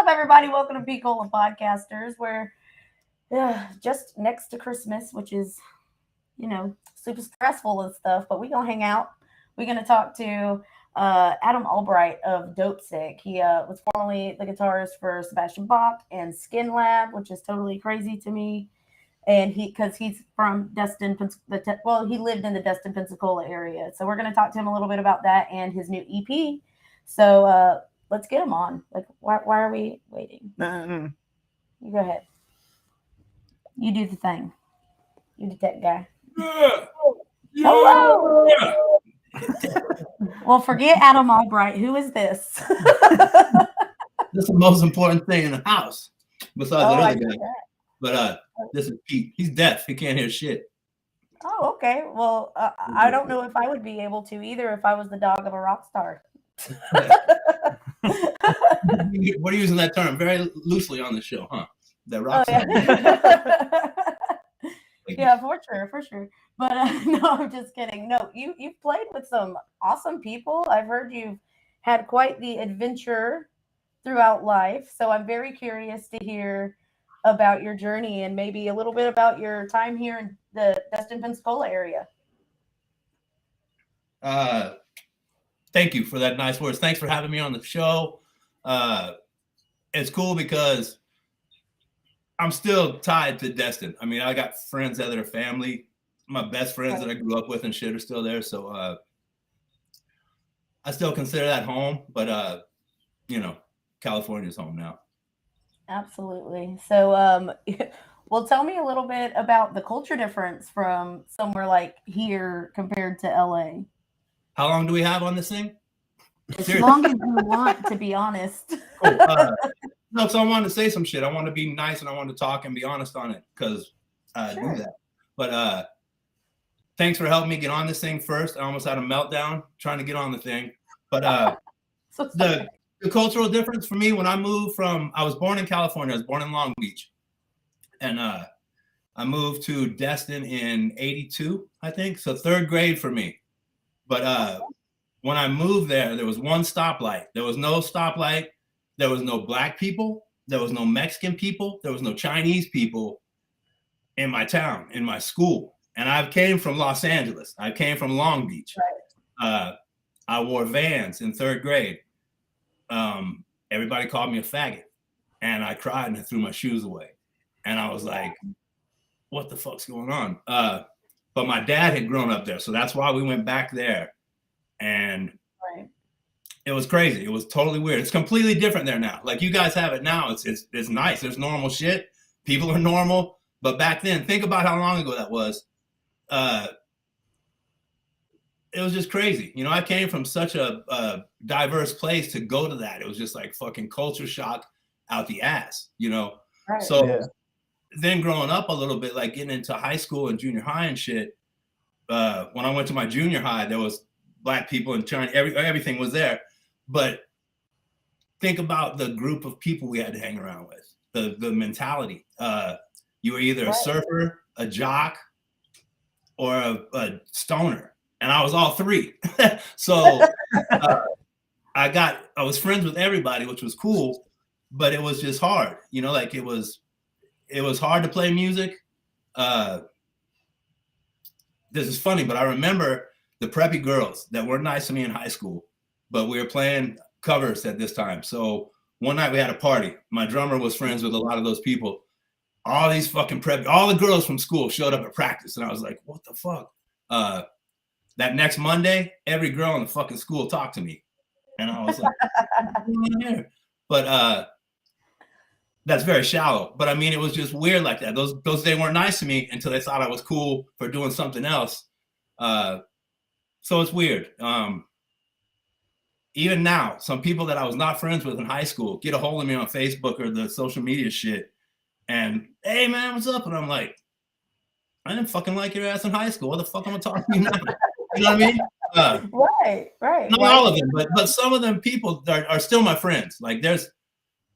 up, everybody? Welcome to Pensacola Podcasters. We're just next to Christmas, which is, super stressful and stuff, but we're going to hang out. We're going to talk to Adam Albright of Dopesick. He was formerly the guitarist for Sebastian Bach and Skinlab, which is totally crazy to me. And because he's from Destin, he lived in the Destin, Pensacola area. So we're going to talk to him a little bit about that and his new EP. So let's get him on. Like, why are we waiting? You go ahead. You do the thing. You the tech guy. Hello. Well, forget Adam Albright. Who is this? This is the most important thing in the house, besides the other guy. But this is Pete. He's deaf. He can't hear shit. Oh, okay. Well, I don't know if I would be able to either if I was the dog of a rock star. We're using that term very loosely on the show, huh? That rock star. Yeah, for sure. But no, I'm just kidding. No, you've played with some awesome people. I've heard you've had quite the adventure throughout life. So I'm very curious to hear about your journey and maybe a little bit about your time here in the Destin, Pensacola area. Thank you for that nice words. Thanks for having me on the show. It's cool because I'm still tied to Destin. I mean, I got friends that are family. My best friends that I grew up with and shit are still there. So I still consider that home, but California's home now. Absolutely. So, well, tell me a little bit about the culture difference from somewhere like here compared to LA. How long do we have on this thing? As long as you want, to be honest. Cool. No, so I wanted to say some shit. I want to be nice and I want to talk and be honest on it because I do that. But thanks for helping me get on this thing first. I almost had a meltdown trying to get on the thing. But the cultural difference for me when I moved I was born in California. I was born in Long Beach. And I moved to Destin in 82, I think. So third grade for me. But when I moved there was one stoplight. There was no stoplight. There was no black people. There was no Mexican people. There was no Chinese people in my town, in my school. And I came from Los Angeles. I came from Long Beach. Right. I wore Vans in third grade. Everybody called me a faggot. And I cried and I threw my shoes away. And I was like, what the fuck's going on? But my dad had grown up there. So that's why we went back there. And it was crazy. It was totally weird. It's completely different there now. Like you guys have it now. It's nice. There's normal shit. People are normal. But back then, think about how long ago that was. It was just crazy. I came from such a diverse place to go to that. It was just like fucking culture shock out the ass, Right. So then growing up a little bit, like getting into high school and junior high and shit, when I went to my junior high, there was black people and China, everything was there. But think about the group of people we had to hang around with, the mentality. You were either a surfer, a jock, or a stoner. And I was all three. So I was friends with everybody, which was cool, but it was just hard. Like it was hard to play music. This is funny, but I remember the preppy girls that weren't nice to me in high school, but we were playing covers at this time. So one night we had a party. My drummer was friends with a lot of those people. All these fucking all the girls from school showed up at practice. And I was like, what the fuck? That next Monday, every girl in the fucking school talked to me. And I was like, but that's very shallow. But I mean, it was just weird like that. Those they weren't nice to me until they thought I was cool for doing something else. So it's weird. Even now, some people that I was not friends with in high school get a hold of me on Facebook or the social media shit. And, hey, man, what's up? And I'm like, I didn't fucking like your ass in high school. What the fuck am I talking to you now? You know what I mean? Right. Not all of them, but some of them people are still my friends. Like there's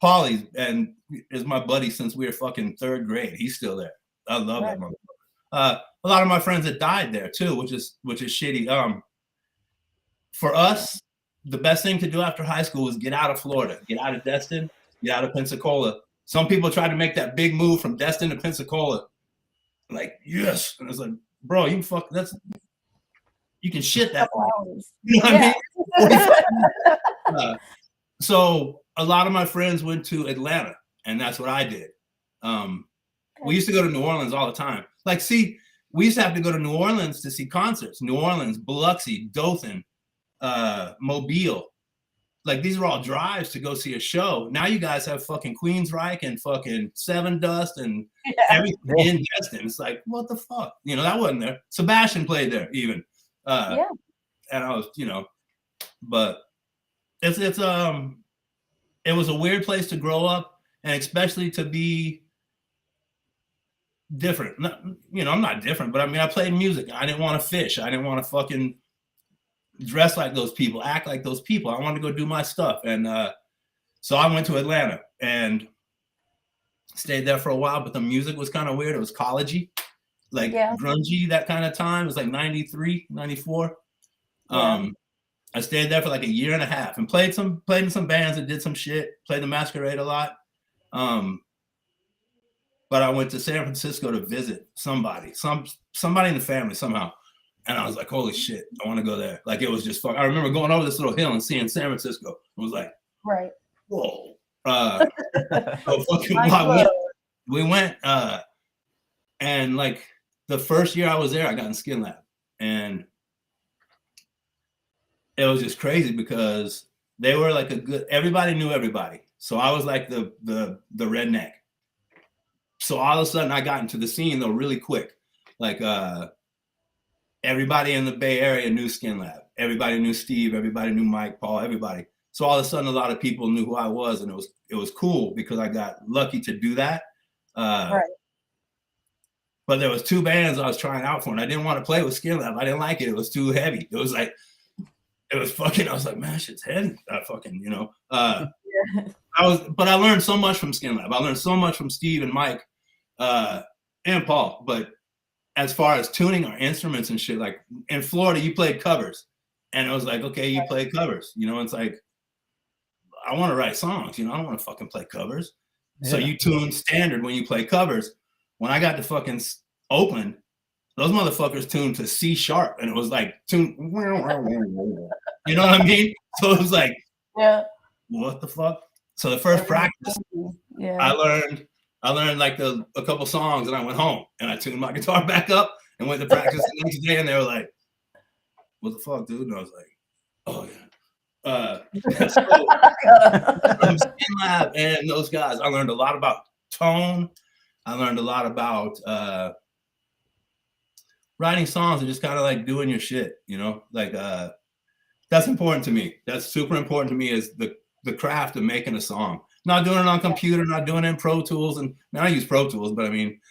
Paulie, and is my buddy since we were fucking third grade. He's still there. I love that motherfucker. A lot of my friends that died there too, which is shitty. For us, the best thing to do after high school was get out of Florida, get out of Destin, Yeah, out of Pensacola. Some people tried to make that big move from Destin to Pensacola. Like, yes. And it's like, bro, you can shit that. You know what I mean? So a lot of my friends went to Atlanta, and that's what I did. We used to go to New Orleans all the time. Like, see, we used to have to go to New Orleans to see concerts. New Orleans, Biloxi, Dothan, Mobile. Like, these are all drives to go see a show. Now you guys have fucking Queensryche and fucking Seven Dust and everything in Destin. It's like, what the fuck? You know, that wasn't there. Sebastian played there even. And I was, you know, but it was a weird place to grow up, and especially to be different. You know, I'm not different, but I mean, I played music. I didn't want to fish. I didn't want to fucking dress like those people, act like those people. I wanted to go do my stuff. And so I went to Atlanta and stayed there for a while, but the music was kind of weird. It was collegey, like grungy, that kind of time. It was like 93, 94. I stayed there for like a year and a half and played in some bands and did some shit, played the Masquerade a lot. But I went to San Francisco to visit somebody in the family somehow. And I was like, holy shit, I want to go there. Like, it was just fun. I remember going over this little hill and seeing San Francisco. It was like, whoa. So fucking we went, and like the first year I was there, I got in Skinlab. And it was just crazy because they were like everybody knew everybody. So I was like the redneck. So all of a sudden I got into the scene though really quick. Like, everybody in the Bay Area knew Skinlab. Everybody knew Steve. Everybody knew Mike, Paul, everybody. So all of a sudden, a lot of people knew who I was, and it was cool because I got lucky to do that. But there was two bands I was trying out for, and I didn't want to play with Skinlab. I didn't like it. It was too heavy. It was fucking. I was like, man, shit's heavy. I fucking, you know. But I learned so much from Skinlab. I learned so much from Steve and Mike, and Paul. But as far as tuning our instruments and shit, like in Florida, you played covers. And it was like, okay, you play covers. You know, it's like, I want to write songs. You know, I don't want to fucking play covers. Yeah. So you tune standard when you play covers. When I got to fucking Oakland, those motherfuckers tuned to C sharp. And it was like, tune. You know what I mean? So it was like, what the fuck? So the first practice, I learned like a couple songs, and I went home and I tuned my guitar back up and went to practice the next day. And they were like, what the fuck, dude? And I was like, oh yeah. So from Skinlab and those guys, I learned a lot about tone. I learned a lot about writing songs and just kind of like doing your shit, you know? Like, that's important to me. That's super important to me, is the craft of making a song. Not doing it on computer, not doing it in Pro Tools. And I use Pro Tools, but I mean,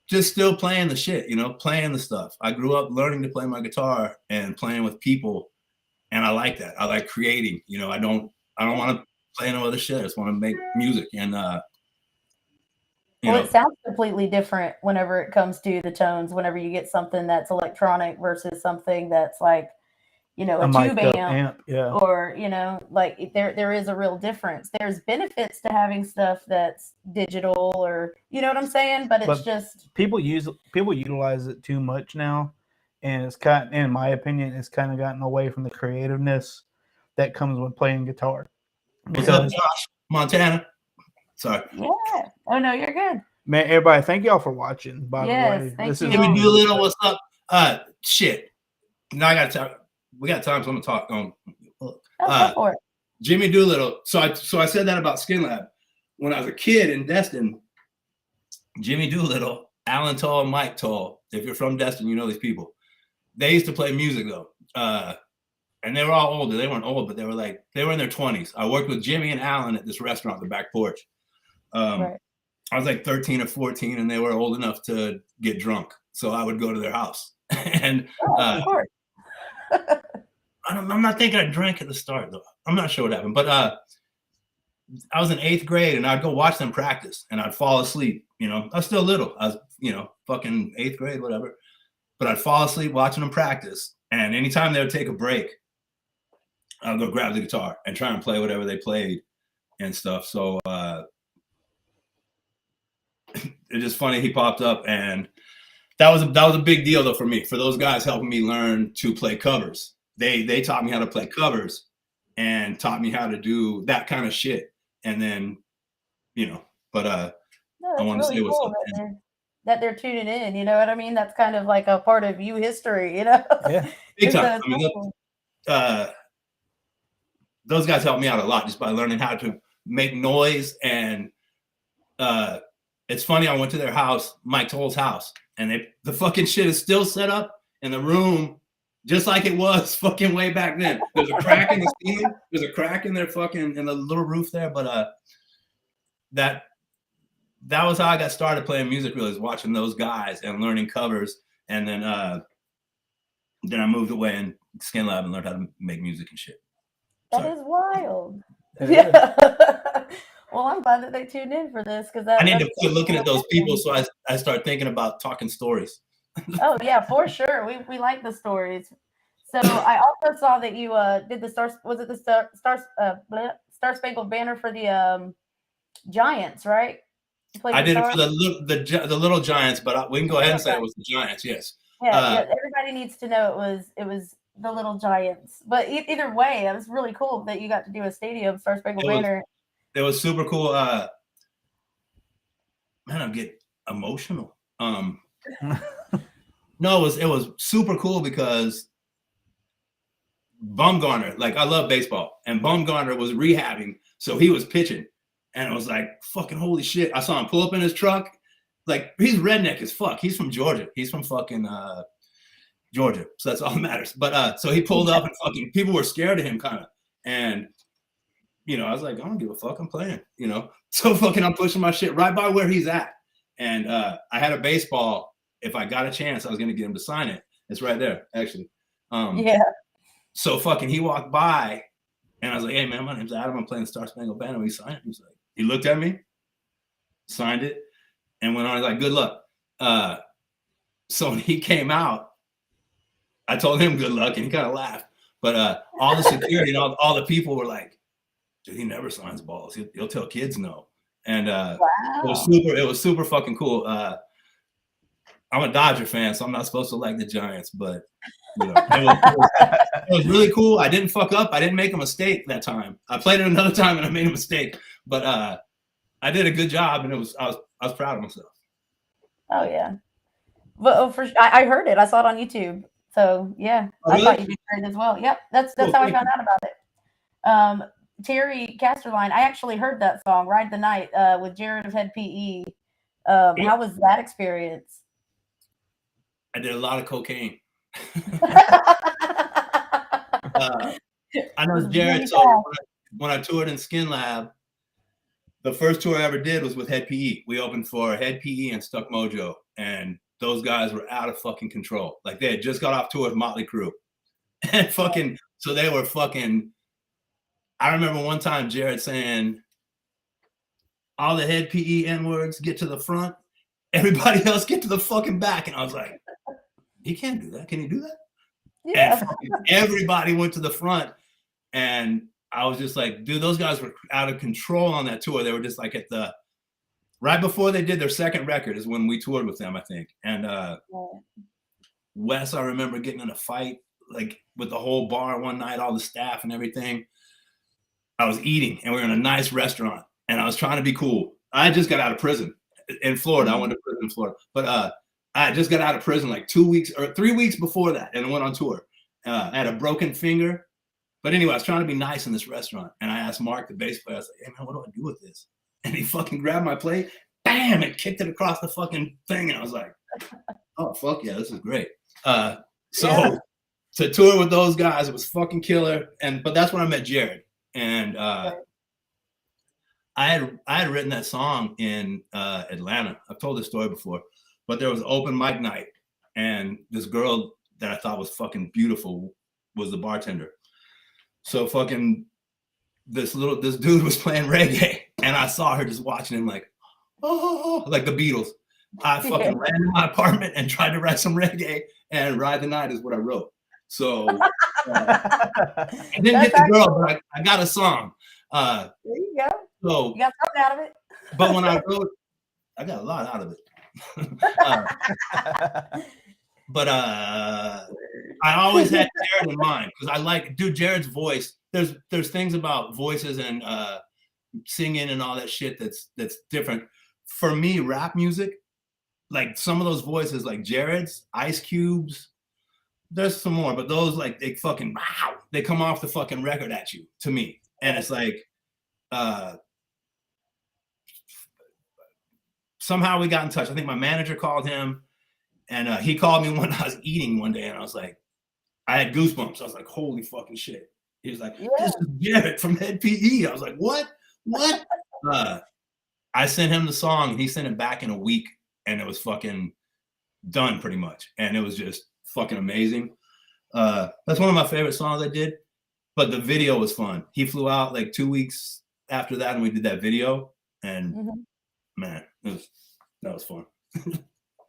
just still playing the shit, you know, playing the stuff. I grew up learning to play my guitar and playing with people. And I like that. I like creating, you know. I don't want to play no other shit. I just want to make music. And it sounds completely different whenever it comes to the tones, whenever you get something that's electronic versus something that's like, you know, a tube amp, or, you know, like there is a real difference. There's benefits to having stuff that's digital, or, you know what I'm saying? But it's just people utilize it too much now, and it's in my opinion, it's kind of gotten away from the creativeness that comes with playing guitar. What's up, Josh? Montana. Sorry. Yeah. Oh no, you're good. Man, everybody, thank y'all for watching. By the way, this is Jimmy Doolittle. What's up? Shit. Now I got to talk. We got time, so I'm gonna talk. Jimmy Doolittle. So I said that about Skinlab. When I was a kid in Destin, Jimmy Doolittle, Alan Toll, Mike Toll. If you're from Destin, you know these people. They used to play music though, and they were all older. They weren't old, but they were in their 20s. I worked with Jimmy and Alan at this restaurant, the Back Porch. I was like 13 or 14, and they were old enough to get drunk, so I would go to their house. And of course. I'm not thinking I drank at the start though. I'm not sure what happened, but I was in 8th grade, and I'd go watch them practice, and I'd fall asleep. You know, I was still little. I was, you know, fucking 8th grade, whatever. But I'd fall asleep watching them practice, and anytime they would take a break, I'd go grab the guitar and try and play whatever they played. and stuff. So it's just funny he popped up, and that was a big deal though for me. For those guys helping me learn to play covers, they taught me how to play covers and taught me how to do that kind of shit. And then, but No, I want to say what's up. That they're tuning in, you know what I mean? That's kind of like a part of you history, you know? Yeah. Big time. I mean, those guys helped me out a lot just by learning how to make noise. And it's funny, I went to their house, Mike Toll's house, and the fucking shit is still set up in the room just like it was fucking way back then. There's a crack in the ceiling. There's a crack in their fucking, in the little roof there. But that was how I got started playing music, really, is watching those guys and learning covers. And then I moved away in Skinlab and learned how to make music and shit. That is wild. Yeah. Well, I'm glad that they tuned in for this, because I need to quit looking at those people, so I start thinking about talking stories. Oh yeah, for sure. We like the stories. So I also saw that you did the Star Spangled Banner for the Giants, right? I did it for the Little Giants, but we can go ahead and say it was the Giants. Yes. Yeah, everybody needs to know it was the Little Giants. But either way, it was really cool that you got to do a stadium Star Spangled Banner. It was super cool. Man, I get emotional. No, it was super cool because Bumgarner, like, I love baseball, and Bumgarner was rehabbing, so he was pitching. And I was like, fucking holy shit. I saw him pull up in his truck. Like, he's redneck as fuck. He's from Georgia. He's from fucking Georgia. So that's all that matters. But so he pulled up and fucking people were scared of him kind of. And, I was like, I don't give a fuck. I'm playing, So fucking I'm pushing my shit right by where he's at. And I had a baseball. If I got a chance, I was going to get him to sign it. It's right there, actually. Yeah. So fucking he walked by and I was like, hey, man, my name's Adam. I'm playing Star Spangled Banner. We signed it. He was like, he looked at me, signed it, and went on. He's like, good luck. So when he came out, I told him good luck, and he kind of laughed. But all the security and all the people were like, dude, he never signs balls. He'll tell kids no. And wow. It was super fucking cool. I'm a Dodger fan, so I'm not supposed to like the Giants, but it was really cool. I didn't fuck up. I didn't make a mistake that time. I played it another time and I made a mistake, but I did a good job, and I was proud of myself. Oh yeah, but I heard it. I saw it on YouTube. So yeah, oh, really? I thought you did great as well. Yep, that's cool, how I found out about it. Terry Casterline, I actually heard that song "Ride the Night" with Jared of Head PE. How was that experience? I did a lot of cocaine. I know Jared. So when I toured in Skinlab, the first tour I ever did was with Head PE. We opened for Head PE and Stuck Mojo, and those guys were out of fucking control. Like, they had just got off tour with Motley Crue, and fucking, so they were fucking. I remember one time Jared saying, "All the Head PE N-words get to the front, everybody else get to the fucking back," and I was like, he can't do that. Can he do that? Yeah. And everybody went to the front, and I was just like, dude, those guys were out of control on that tour. They were just like right before they did their second record is when we toured with them, I think. And Wes, I remember getting in a fight, like, with the whole bar one night, all the staff and everything. I was eating, and we were in a nice restaurant, and I was trying to be cool. I just got out of prison in Florida. I went to prison in Florida, but I just got out of prison like 2 weeks or 3 weeks before that, and I went on tour. I had a broken finger. But anyway, I was trying to be nice in this restaurant, and I asked Mark, the bass player, I was like, hey, man, what do I do with this? And he fucking grabbed my plate, bam, and kicked it across the fucking thing. And I was like, oh, fuck yeah, this is great. To tour with those guys, it was fucking killer. But that's when I met Jared. And I had written that song in Atlanta. I've told this story before. But there was open mic night, and this girl that I thought was fucking beautiful was the bartender. So fucking this dude was playing reggae, and I saw her just watching him like, oh, like the Beatles. I fucking ran to my apartment and tried to write some reggae, and "Ride the Night" is what I wrote. So I didn't get the girl, but I got a song. There you go. So You got something out of it. but when I wrote, I got a lot out of it. But I always had Jared in mind because I like, dude, Jared's voice. There's things about voices and singing and all that shit that's different. For me, rap music, like some of those voices, like Jared's, Ice Cube's, there's some more, but those like they fucking wow, they come off the fucking record at you to me, and it's like somehow we got in touch. I think my manager called him, and he called me when I was eating one day, and I was like, I had goosebumps. I was like, holy fucking shit. He was like, this is Jared from Head PE. I was like, what? I sent him the song, and he sent it back in a week, and it was fucking done pretty much, and it was just fucking amazing. That's one of my favorite songs I did, but the video was fun. He flew out like 2 weeks after that, and we did that video, and man, that was fun.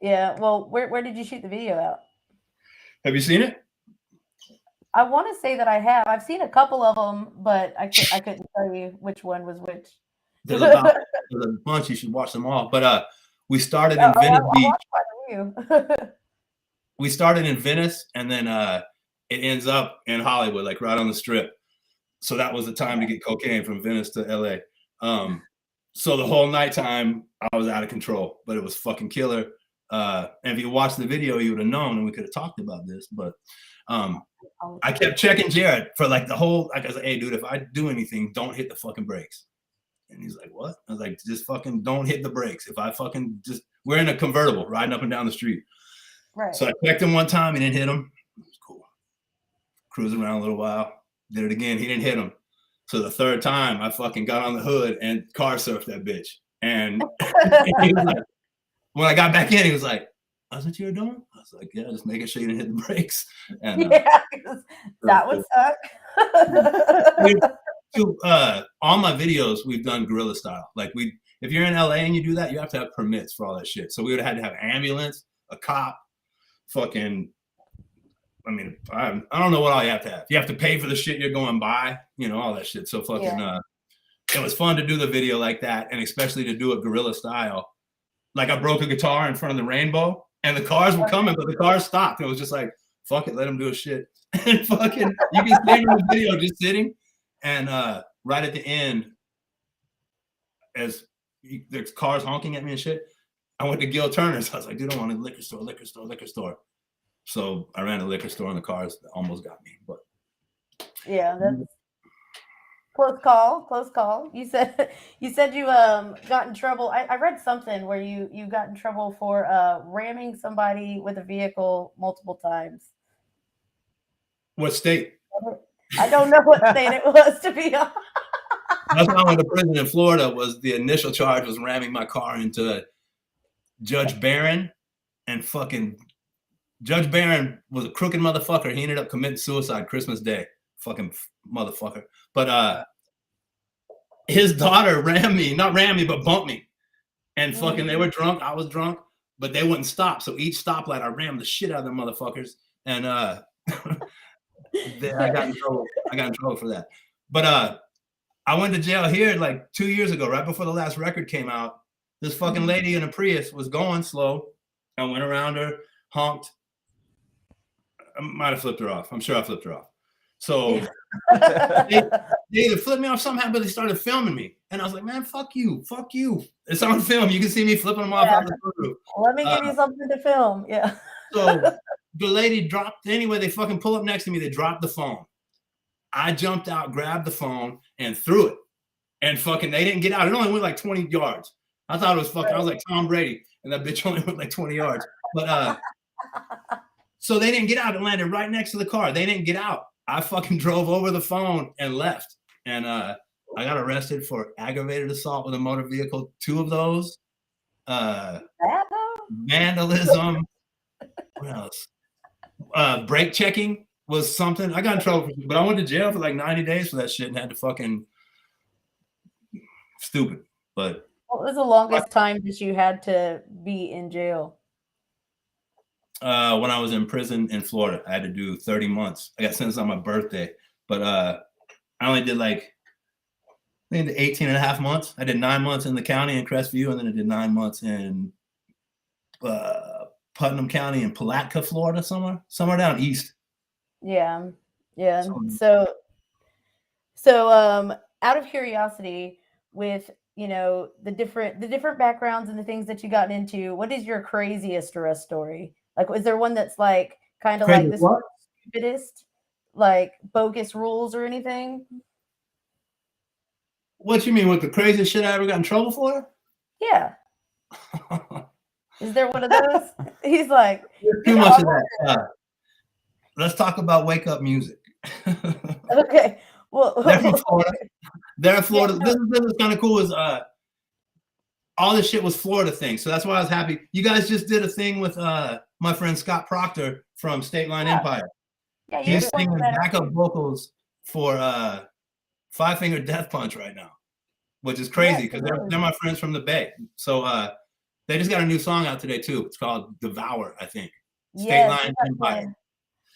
Yeah. Well, where did you shoot the video out? Have you seen it? I want to say that I have. I've seen a couple of them, but I couldn't tell you which one was which. There's a bunch. You should watch them all. But we started in Venice Beach. We started in Venice, and then it ends up in Hollywood, like right on the strip. So that was the time to get cocaine from Venice to LA. So the whole nighttime, I was out of control, but it was fucking killer. And if you watched the video, you would have known, and we could have talked about this. But I kept checking Jared for like the whole. Like I was like, "Hey, dude, if I do anything, don't hit the fucking brakes." And he's like, "What?" I was like, "Just fucking don't hit the brakes. If I fucking just, we're in a convertible riding up and down the street." Right. So I checked him one time, he didn't hit him. It was cool. Cruising around a little while, did it again, he didn't hit him. So the third time, I fucking got on the hood and car surfed that bitch. And he was like, when I got back in, he was like, "That's what you were doing?" I was like, "Yeah, just making sure you didn't hit the brakes." And that would suck. All my videos, we've done guerrilla style. Like if you're in LA and you do that, you have to have permits for all that shit. So we would have had to have an ambulance, a cop, fucking, I mean, I don't know what all you have to have. You have to pay for the shit you're going by, all that shit. So fucking, it was fun to do the video like that, and especially to do it guerrilla style. Like I broke a guitar in front of the rainbow, and the cars were coming, but the cars stopped. It was just like, fuck it, let them do a shit. And fucking, you can see in the video just sitting, and right at the end, as there's cars honking at me and shit, I went to Gil Turner's. I was like, "Dude, I want a liquor store." So I ran a liquor store, and the cars almost got me. But yeah, that's close call. You said you got in trouble. I read something where you got in trouble for ramming somebody with a vehicle multiple times. What state? I don't know what state it was, to be honest. That's when I went to prison in Florida. Was the initial charge was ramming my car into Judge Barron, and fucking Judge Barron was a crooked motherfucker. He ended up committing suicide Christmas Day. Fucking motherfucker. But his daughter not rammed me, but bumped me. And fucking they were drunk. I was drunk, but they wouldn't stop. So each stoplight, I rammed the shit out of them motherfuckers. And I got in trouble. I got in trouble for that. But I went to jail here like 2 years ago, right before the last record came out. This fucking lady in a Prius was going slow. I went around her, honked. I might have flipped her off. I'm sure I flipped her off. So they either flipped me off somehow, but they started filming me. And I was like, "Man, fuck you. It's on film. You can see me flipping them off out the roof." Let me give you something to film. Yeah. So the lady dropped, anyway, they fucking pull up next to me. They dropped the phone. I jumped out, grabbed the phone, and threw it. And fucking, they didn't get out. It only went like 20 yards. I thought it was fucking, I was like Tom Brady, and that bitch only went like 20 yards. But so they didn't get out. It landed right next to the car. They didn't get out. I fucking drove over the phone and left. And I got arrested for aggravated assault with a motor vehicle. 2 of those. Vandalism. What else? Brake checking was something. I got in trouble, but I went to jail for like 90 days for that shit and had to fucking stupid. But what was the longest time that you had to be in jail? When I was in prison in Florida, I had to do 30 months. I got sentenced on my birthday, but I only did like think 18 and a half months. I did 9 months in the county in Crestview, and then I did 9 months in Putnam County in Palatka, Florida, somewhere down east. Yeah. Yeah. So So out of curiosity, with the different backgrounds and the things that you got into, what is your craziest arrest story? Like, is there one that's like kind of like this what? stupidest, like bogus rules or anything? What you mean with the craziest shit I ever got in trouble for? Yeah. Is there one of those? He's like, There's too much of that. Let's talk about wake up music. Okay. Well, they're from Florida. They're in Florida. Yeah, This is kind of cool. Is all this shit was Florida thing, so that's why I was happy. You guys just did a thing with my friend Scott Proctor from State Line Empire. Yeah, He's singing backup vocals for Five Finger Death Punch right now, which is crazy because they're my friends from the Bay. So they just got a new song out today too. It's called Devour, I think. State Line Empire.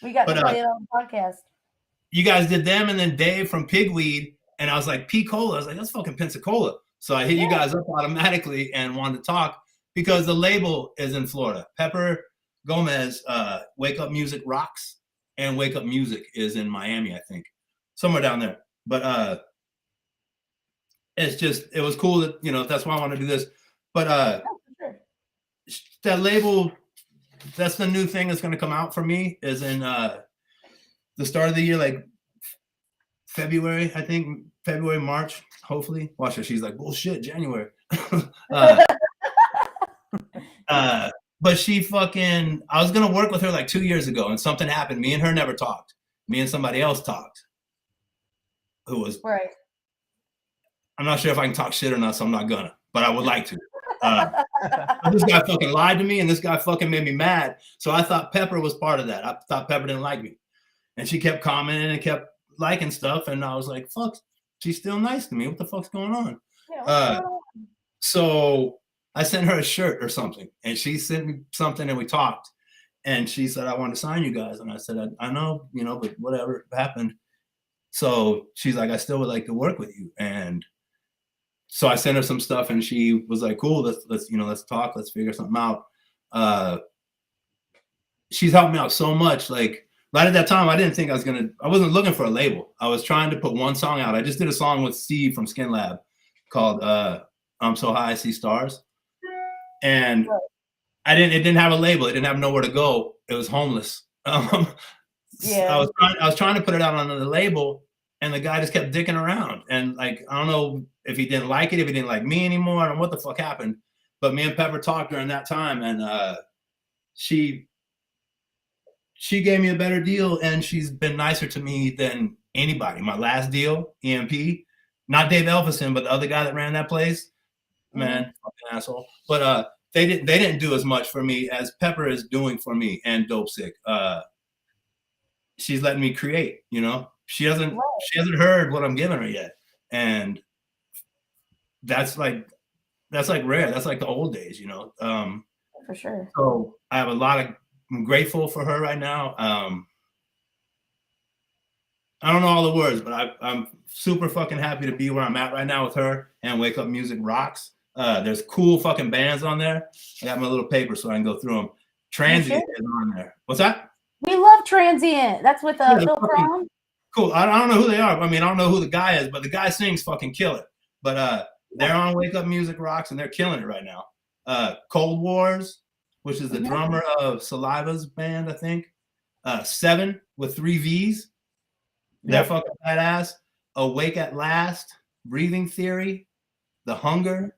We got to play it on the podcast. You guys did them, and then Dave from Pigweed, and I was like, P-Cola. I was like, that's fucking Pensacola. So I hit you guys up automatically and wanted to talk because the label is in Florida. Pepper Gomez, Wake Up Music Rocks, and Wake Up Music is in Miami, I think. Somewhere down there. But it was cool that, that's why I want to do this. But that label, that's the new thing that's going to come out for me is in the start of the year, like February, I think, February, March, hopefully. Watch her. She's like, bullshit, January. But she fucking, I was going to work with her like 2 years ago and something happened. Me and her never talked. Me and somebody else talked. Who was, right. I'm not sure if I can talk shit or not, so I'm not gonna, but I would like to. This guy fucking lied to me and this guy fucking made me mad. So I thought Pepper was part of that. I thought Pepper didn't like me. And she kept commenting and kept liking stuff. And I was like, fuck, she's still nice to me. What the fuck's going on? Yeah, so I sent her a shirt or something. And she sent me something and we talked. And she said, I want to sign you guys. And I said, I know, but whatever happened. So she's like, I still would like to work with you. And so I sent her some stuff and she was like, cool, let's talk, let's figure something out. She's helped me out so much. Like right at that time, I didn't think I wasn't looking for a label. I was trying to put one song out. I just did a song with Steve from Skinlab called I'm So High I See Stars. And it didn't have a label. It didn't have nowhere to go. It was homeless. I was trying to put it out on the label and the guy just kept dicking around. And like, I don't know if he didn't like it, if he didn't like me anymore. I don't know what the fuck happened. But me and Pepper talked during that time and she gave me a better deal and she's been nicer to me than anybody. My last deal, EMP, not Dave Elvison, but the other guy that ran that place, man, fucking asshole. But they didn't do as much for me as Pepper is doing for me and Dopesick. She's letting me create, she hasn't heard what I'm giving her yet. And that's like rare. That's like the old days, For sure. So I have I'm grateful for her right now. I don't know all the words, but I'm super fucking happy to be where I'm at right now with her and Wake Up Music Rocks. There's cool fucking bands on there. I got my little paper so I can go through them. Transient is on there. What's that? We love Transient. That's with Phil Brown. Cool. I don't know who they are. I mean, I don't know who the guy is, but the guy sings fucking killer. But they're on Wake Up Music Rocks and they're killing it right now. Cold Wars, which is the drummer of Saliva's band, I think. 7 with 3 V's. They're fucking badass. Awake at Last, Breathing Theory, The Hunger,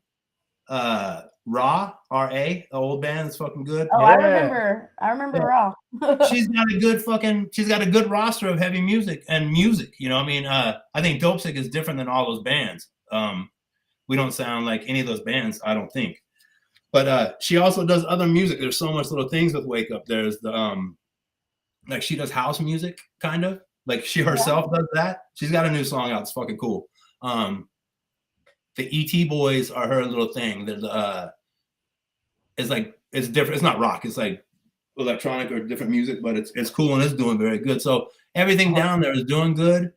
Raw, R.A., the old band that's fucking good. Oh, yeah. I remember Raw. She's got a good roster of heavy music and music. I think Dopesick is different than all those bands. We don't sound like any of those bands, I don't think. But she also does other music. There's so much little things with Wake Up. There's the like she does house music, kind of. Like she herself does that. She's got a new song out. It's fucking cool. The E.T. Boys are her little thing. There's it's different. It's not rock. It's like electronic or different music, but it's cool and it's doing very good. So everything down there is doing good.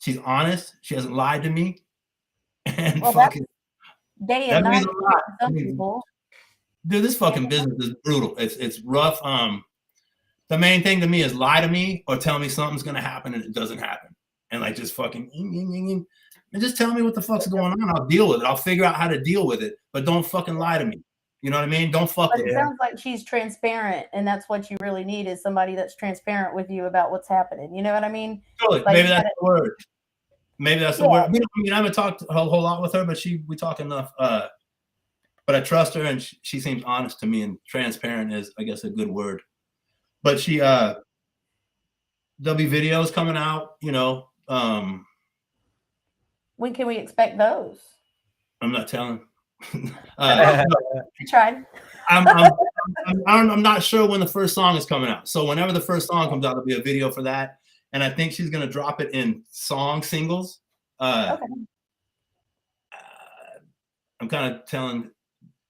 She's honest. She hasn't lied to me. And Well, fucking day that and means night a lot. for some people. Dude, this fucking business is brutal. It's rough. The main thing to me is lie to me or tell me something's gonna happen and it doesn't happen. And like just fucking and just tell me what the fuck's going on. I'll deal with it. I'll figure out how to deal with it. But don't fucking lie to me. You know what I mean? Don't fuck But with it me. sounds like she's transparent, and that's what you really need is somebody that's transparent with you about what's happening. You know what I mean? Totally. Like, Maybe that's the word. Maybe that's the Yeah. word. I mean, I haven't talked a whole lot with her, but we talk enough. But I trust her, and she seems honest to me, and transparent is, I guess, a good word. But there'll be videos coming out, you know. when can we expect those? I'm not telling. I tried. I'm not sure when the first song is coming out. So whenever the first song comes out, there'll be a video for that. And I think she's gonna drop it in song singles. Okay. I'm kind of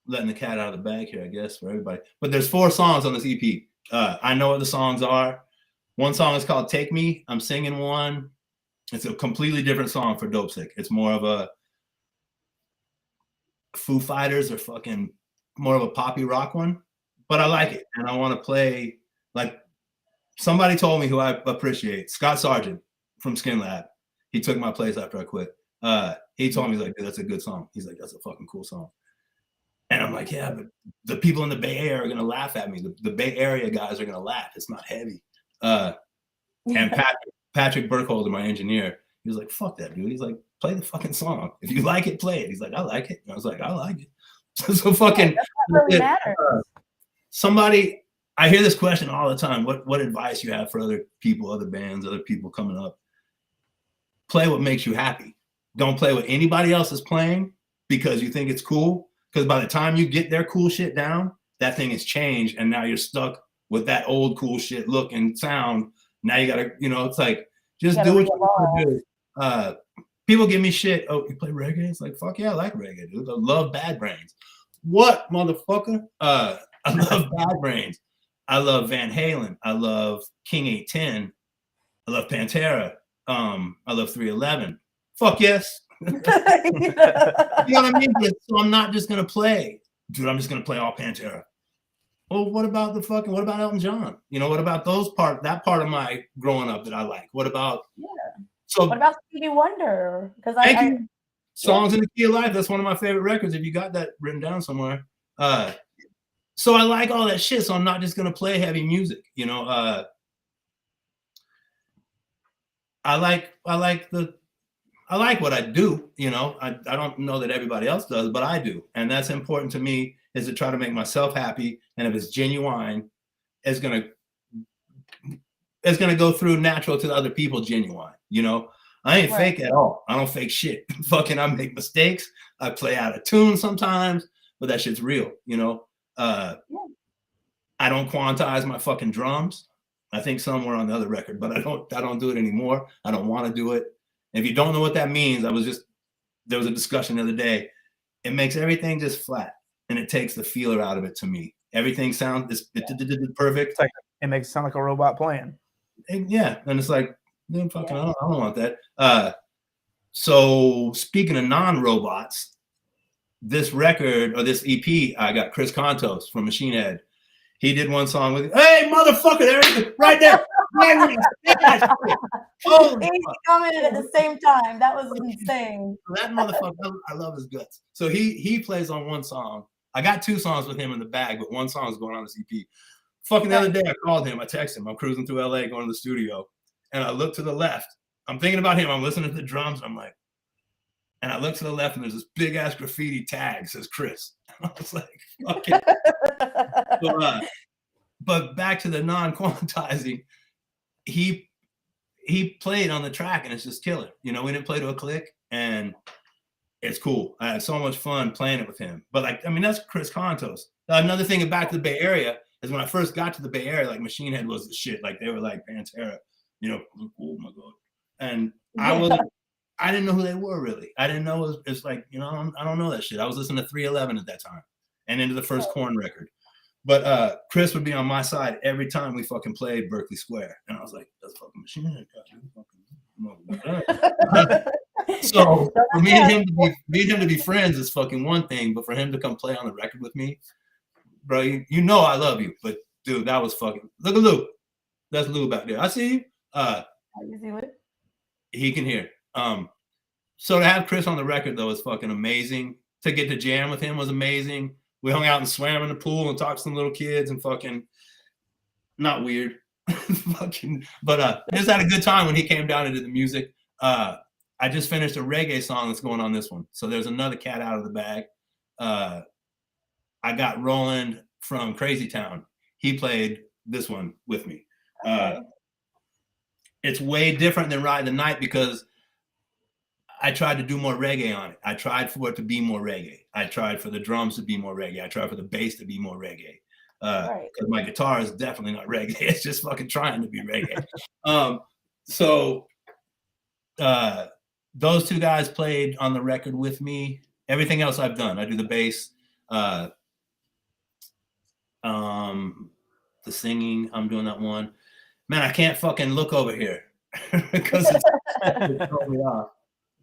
letting the cat out of the bag here, I guess, for everybody. But there's 4 songs on this EP. I know what the songs are. One song is called Take Me. I'm singing one. It's a completely different song for Dopesick. It's more of a Foo Fighters or fucking more of a poppy rock one. But I like it. And I want to play, like, somebody told me who I appreciate, Scott Sargent from Skinlab. He took my place after I quit. He told me, he's like, dude, that's a good song. He's like, that's a fucking cool song. And I'm like, yeah, but the people in the Bay Area are going to laugh at me. The Bay Area guys are going to laugh. It's not heavy. And Patrick Burkholder, my engineer, he was like, fuck that, dude. He's like, play the fucking song. If you like it, play it. He's like, I like it. And I was like, I like it. So fucking Really matters. Somebody, I hear this question all the time. What advice you have for other people, other bands, other people coming up? Play what makes you happy. Don't play what anybody else is playing because you think it's cool. Because by the time you get their cool shit down, that thing has changed, and now you're stuck with that old cool shit look and sound. Now you gotta, it's like, just do what you want to do. People give me shit. Oh, you play reggae? It's like, fuck yeah, I like reggae, dude. I love Bad Brains. What, motherfucker? I love Bad Brains. I love Van Halen. I love King 810. I love Pantera. I love 311. Fuck yes. You know what I mean? So I'm not just gonna play, dude. I'm just gonna play all Pantera. Well, what about what about Elton John? What about that part of my growing up that I like? What about So what about Stevie Wonder? Because Songs in the Key of Life. That's one of my favorite records. If you got that written down somewhere. So I like all that shit. So I'm not just gonna play heavy music. I like what I do. I don't know that everybody else does, but I do, and that's important to me. Is to try to make myself happy, and if it's genuine, it's gonna go through natural to the other people. Genuine, I ain't fake at all. I don't fake shit. Fucking, I make mistakes. I play out of tune sometimes, but that shit's real. I don't quantize my fucking drums. I think somewhere on the other record, but I don't do it anymore. I don't want to do it. If you don't know what that means, there was a discussion the other day. It makes everything just flat, and it takes the feeler out of it to me. Everything sounds perfect. It makes it sound like a robot playing. And it's like, fucking, I don't want that. So speaking of non-robots, this record or this EP, I got Chris Contos from Machine Head. He did one song with, hey, motherfucker, there, right there. He commented at the same time. That was insane. That motherfucker, I love his guts. So he plays on one song. I got 2 songs with him in the bag, but one song is going on this EP. Fucking the other day, I called him. I texted him. I'm cruising through LA, going to the studio, and I look to the left. I'm thinking about him. I'm listening to the drums. I'm like, and I look to the left, and there's this big ass graffiti tag says Chris. I was like, fuck it. So, but back to the non-quantizing, he played on the track, and it's just killer. We didn't play to a click, and it's cool. I had so much fun playing it with him. But that's Chris Contos. Another thing about the Bay Area is when I first got to the Bay Area, Machine Head was the shit. They were like Pantera, oh my God. And I didn't know who they were really. I didn't know it's like, I don't know that shit. I was listening to 311 at that time and into the first Korn record. But Chris would be on my side every time we fucking played Berkeley Square. And I was like, that's fucking Machine Head. So for me and him to be friends is fucking one thing, but for him to come play on the record with me, bro, you know I love you, but dude, that was fucking. Look at Lou. That's Lou back there. I see you. He can hear. So to have Chris on the record though is fucking amazing. To get to jam with him was amazing. We hung out and swam in the pool and talked to some little kids and fucking not weird. Fucking, but just had a good time when he came down and did the music. I just finished a reggae song that's going on this one. So there's another cat out of the bag. I got Roland from Crazy Town. He played this one with me. It's way different than Ride the Night because I tried to do more reggae on it. I tried for it to be more reggae. I tried for the drums to be more reggae. I tried for the bass to be more reggae. Because my guitar is definitely not reggae. It's just fucking trying to be reggae. So those two guys played on the record with me. Everything else I've done. I do the bass, the singing. I'm doing that one. Man, I can't fucking look over here because it's throwing me off.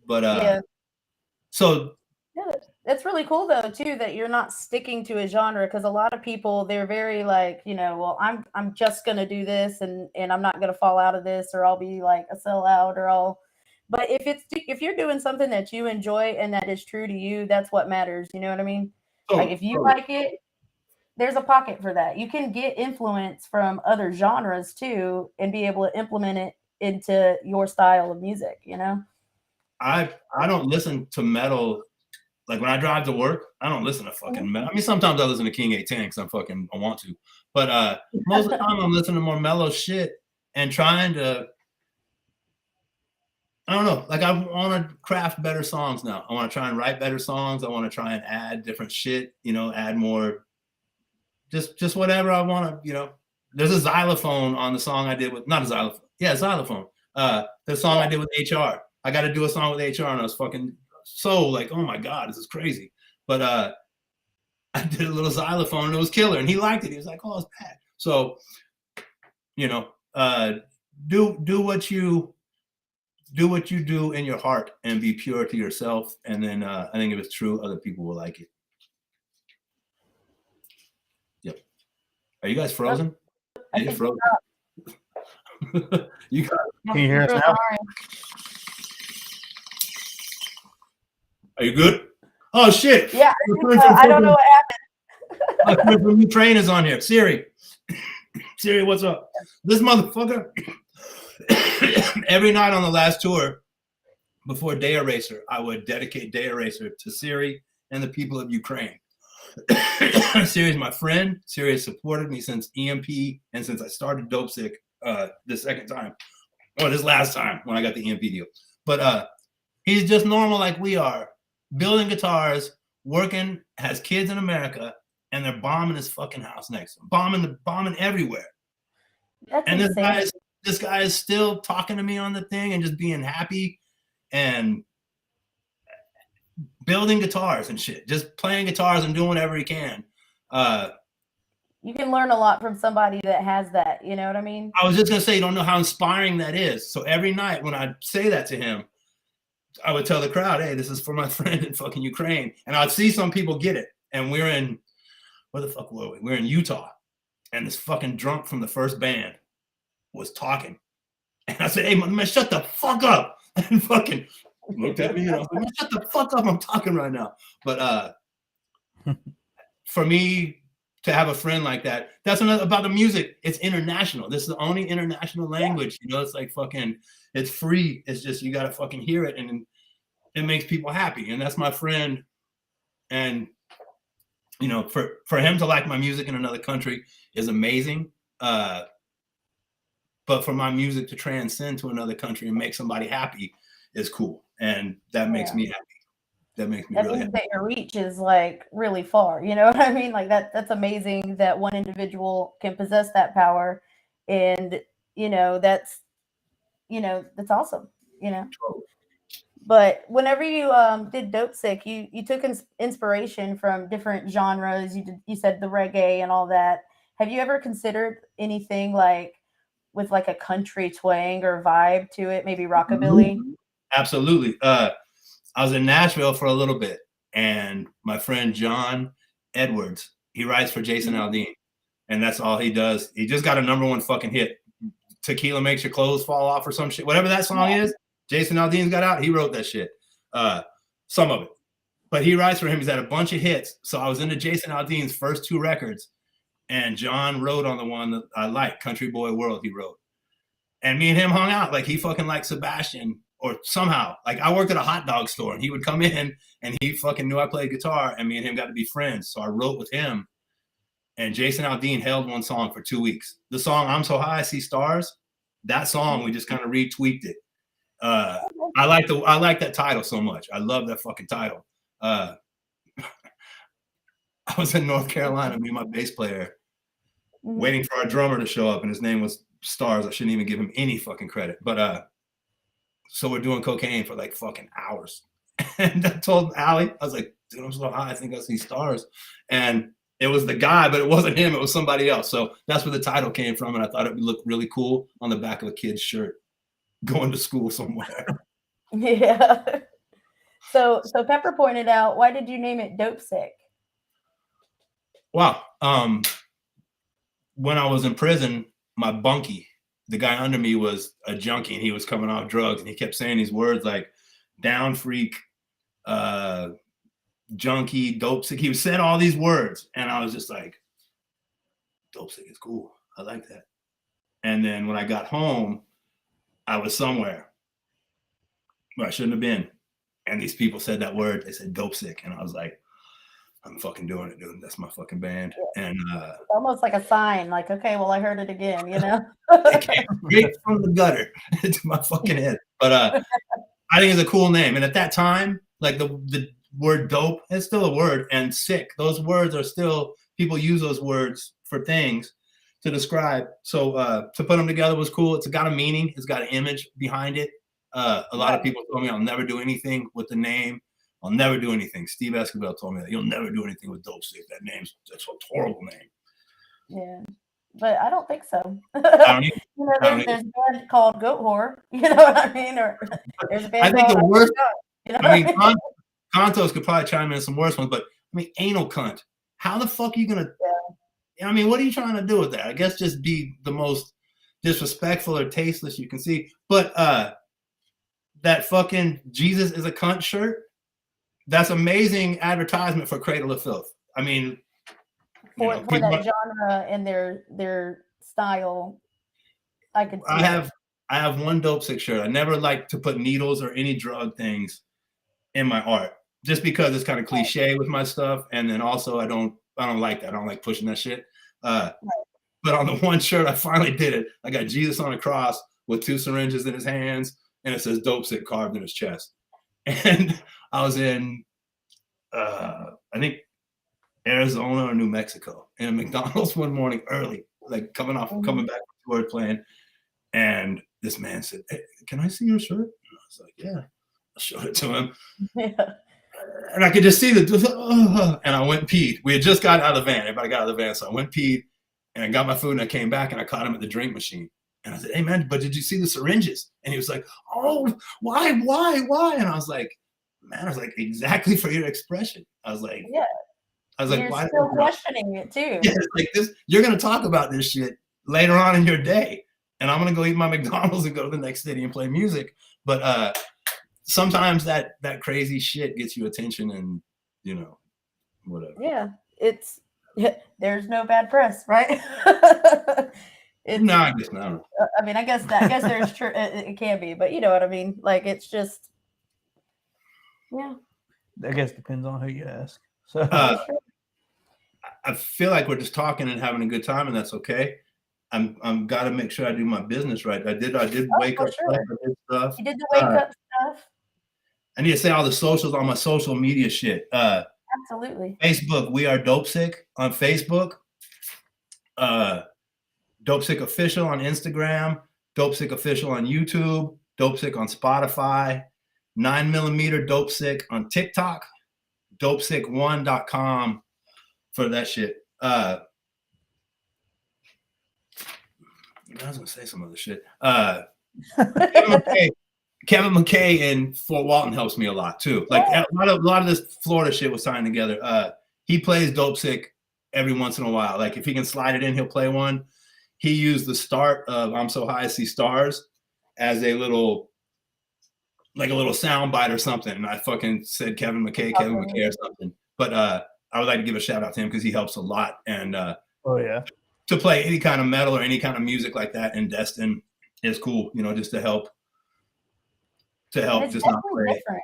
But so yeah, it's really cool though too that you're not sticking to a genre, because a lot of people, they're very like, you know, well, I'm just gonna do this and I'm not gonna fall out of this, or I'll be like a sellout, or I'll. But if you're doing something that you enjoy and that is true to you, that's what matters. You know what I mean? Like if you like it, there's a pocket for that. You can get influence from other genres too and be able to implement it into your style of music, you know? I don't listen to metal. Like when I drive to work, I don't listen to fucking metal. I mean, sometimes I listen to King 810 because I want to. But most of the time I'm listening to more mellow shit and trying to, I don't know, like I want to craft better songs now. I want to try and write better songs. I want to try and add different shit, you know, add more, just whatever I want to, you know. There's a xylophone on the song I did with, not a xylophone. Yeah, xylophone. The song I did with HR. I got to do a song with HR and I was fucking so like, oh my God, this is crazy. But I did a little xylophone and it was killer and he liked it. He was like, oh, it's bad. So, you know, do what you do in your heart and be pure to yourself. And then I think if it's true, other people will like it. Yep. Are you guys frozen? Yeah, you're frozen. You got it. Can you hear us now? Are you good? Oh shit! Yeah, I don't know what happened. My new train is on here. Siri, what's up? This motherfucker. Every night on the last tour, before Day Eraser, I would dedicate Day Eraser to Siri and the people of Ukraine. Siri is my friend. Siri has supported me since EMP and since I started Dopesick this second time, or this last time when I got the EMP deal. But he's just normal like we are, building guitars, working, has kids in America, and they're bombing his fucking house next to him, bombing everywhere. That's and insane. this guy is still talking to me on the thing and just being happy and building guitars and shit, just playing guitars and doing whatever he can. You can learn a lot from somebody that has that, you know what I mean? I was just gonna say, you don't know how inspiring that is. So every night when I say that to him, I would tell the crowd, hey, this is for my friend in fucking Ukraine. And I'd see some people get it. And we're in, where the fuck were we? We're in Utah. And this fucking drunk from the first band was talking. And I said, hey, man, shut the fuck up. And fucking looked at me and I was like, man, shut the fuck up. I'm talking right now. But for me to have a friend like that, that's another about the music. It's international. This is the only international language. You know, it's like fucking, it's free. It's just, you got to fucking hear it. And it makes people happy. And that's my friend. And, you know, for him to like my music in another country is amazing. But for my music to transcend to another country and make somebody happy is cool. And that makes me happy. That makes me really happy. That your reach is like really far. You know what I mean? Like that's amazing that one individual can possess that power. And, you know, that's awesome, you know. But whenever you did Dopesick, you took inspiration from different genres. You said the reggae and all that. Have you ever considered anything like with like a country twang or vibe to it, maybe rockabilly? Absolutely. I was in Nashville for a little bit, and my friend John Edwards, he writes for Jason Aldean, and that's all he does. He just got a #1 fucking hit. Tequila Makes Your Clothes Fall Off or some shit. Whatever that song is, Jason Aldean's got out. He wrote that shit. Some of it. But he writes for him. He's had a bunch of hits. So I was into Jason Aldean's first 2 records, and John wrote on the one that I like, Country Boy World, he wrote. And me and him hung out. Like, he fucking liked Sebastian, or somehow. Like, I worked at a hot dog store, and he would come in, and he fucking knew I played guitar, and me and him got to be friends. So I wrote with him. And Jason Aldean held one song for 2 weeks. The song I'm So High I See Stars, that song, we just kind of retweaked it. I like that title so much. I love that fucking title. I was in North Carolina, me and my bass player, waiting for our drummer to show up, and his name was Stars. I shouldn't even give him any fucking credit. But so we're doing cocaine for like fucking hours. And I told Allie, I was like, dude, I'm so high, I think I see stars. And it was the guy, but it wasn't him. It was somebody else. So that's where the title came from. And I thought it would look really cool on the back of a kid's shirt going to school somewhere. Yeah. So Pepper pointed out, why did you name it Dopesick? Wow. When I was in prison, my bunkie, the guy under me, was a junkie, and he was coming off drugs, and he kept saying these words like down freak, junkie, dope sick. He said all these words, and I was just like, dope sick is cool. I like that. And then when I got home, I was somewhere where I shouldn't have been. And these people said that word. They said dope sick. And I was like, I'm fucking doing it, dude. That's my fucking band. And it's almost like a sign, like, okay, well, I heard it again, you know? It came straight from the gutter into my fucking head. But I think it's a cool name. And at that time, like the word dope is still a word, and sick, those words are still, people use those words for things to describe. So to put them together was cool. It's got a meaning. It's got an image behind it. A lot of people told me I'll never do anything with the name. I'll never do anything. Steve Escobar told me that you'll never do anything with Dopesick. That's a horrible name. Yeah, but I don't think so. I don't There's a band called Goat Whore. You know what I mean? Or there's a band I think called the worst. You know? I mean, Contos could probably chime in some worse ones, but I mean, anal cunt. How the fuck are you gonna? Yeah. I mean, what are you trying to do with that? I guess just be the most disrespectful or tasteless you can see. But that fucking Jesus is a cunt shirt. That's amazing advertisement for Cradle of Filth. I mean, for that genre and their style, I could see I have one Dopesick shirt. I never like to put needles or any drug things in my art, just because it's kind of cliche with my stuff, and then also I don't like that. I don't like pushing that shit. But on the one shirt, I finally did it. I got Jesus on a cross with 2 syringes in his hands, and it says Dopesick carved in his chest. And I was in, I think, Arizona or New Mexico, in a McDonald's one morning early, like coming back from word playing, and this man said, "Hey, can I see your shirt?" And I was like, "Yeah." I showed it to him, and I could just see and I went peed. We had just got out of the van. Everybody got out of the van, so I went peed, and I got my food, and I came back, and I caught him at the drink machine. And I said, "Hey, man, but did you see the syringes?" And he was like, "Oh, why? And I was like, "Man," exactly for your expression. I was like, yeah. I was like, you're why? Still questioning it too. Yeah, like this. You're gonna talk about this shit later on in your day, and I'm gonna go eat my McDonald's and go to the next city and play music. But sometimes that crazy shit gets you attention, and whatever. Yeah, there's no bad press, right? No, I guess not. I mean, I guess there's true. It can be, but you know what I mean. Like, it's just, yeah. I guess it depends on who you ask. So I feel like we're just talking and having a good time, and that's okay. I'm got to make sure I do my business right. I did wake up stuff. I did stuff. You did the wake up stuff. I need to say all the socials on my social media shit. Absolutely. Facebook, we are Dopesick on Facebook. Dopesick Official on Instagram. Dopesick Official on YouTube. Dopesick on Spotify. 9mm Dopesick on TikTok. Dopesick1.com for that shit. I was gonna say some other shit. Kevin McKay in Fort Walton helps me a lot too. Like a lot of this Florida shit was signed together. He plays Dopesick every once in a while. Like if he can slide it in, he'll play one. He used the start of "I'm So High I See Stars" as a little sound bite or something. And I fucking said Kevin McKay or something. But I would like to give a shout out to him because he helps a lot. And to play any kind of metal or any kind of music like that in Destin is cool, you know, just to help just not play. Different.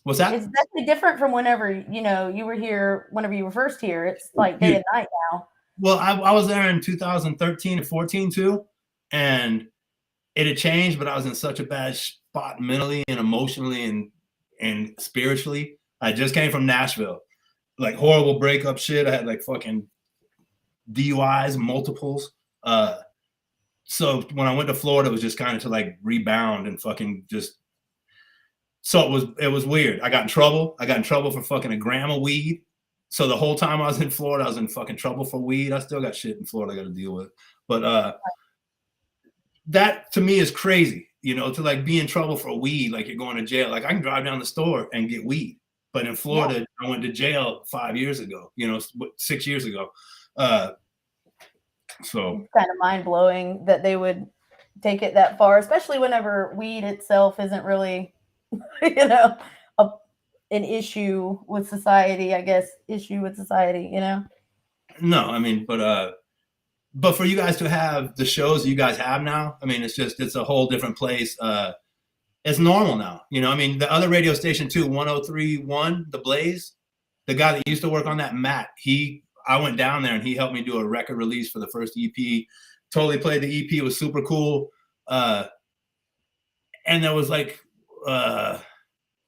What's that? It's definitely different from whenever, you know, you were here, whenever you were first here. It's like day and night now. Well, I was there in 2013 and 14 too, and it had changed, but I was in such a bad spot mentally and emotionally and spiritually. I just came from Nashville, like horrible breakup shit. I had like fucking DUIs, multiples. So when I went to Florida, it was just kind of to like rebound and fucking just. So it was weird. I got in trouble. I got in trouble for fucking a gram of weed. So the whole time I was in Florida, I was in fucking trouble for weed. I still got shit in Florida I got to deal with. But that to me is crazy, you know, to like be in trouble for weed, like you're going to jail. Like I can drive down the store and get weed. But in Florida, I went to jail 5 years ago, you know, 6 years ago. So it's kind of mind blowing that they would take it that far, especially whenever weed itself isn't really, you know, an issue with society, I guess, you know? No, I mean, but for you guys to have the shows that you guys have now, I mean, it's a whole different place. It's normal now, you know. I mean, the other radio station too, 103.1, The Blaze, the guy that used to work on that, Matt, I went down there and he helped me do a record release for the first EP. Totally played the EP. It was super cool. And there was like,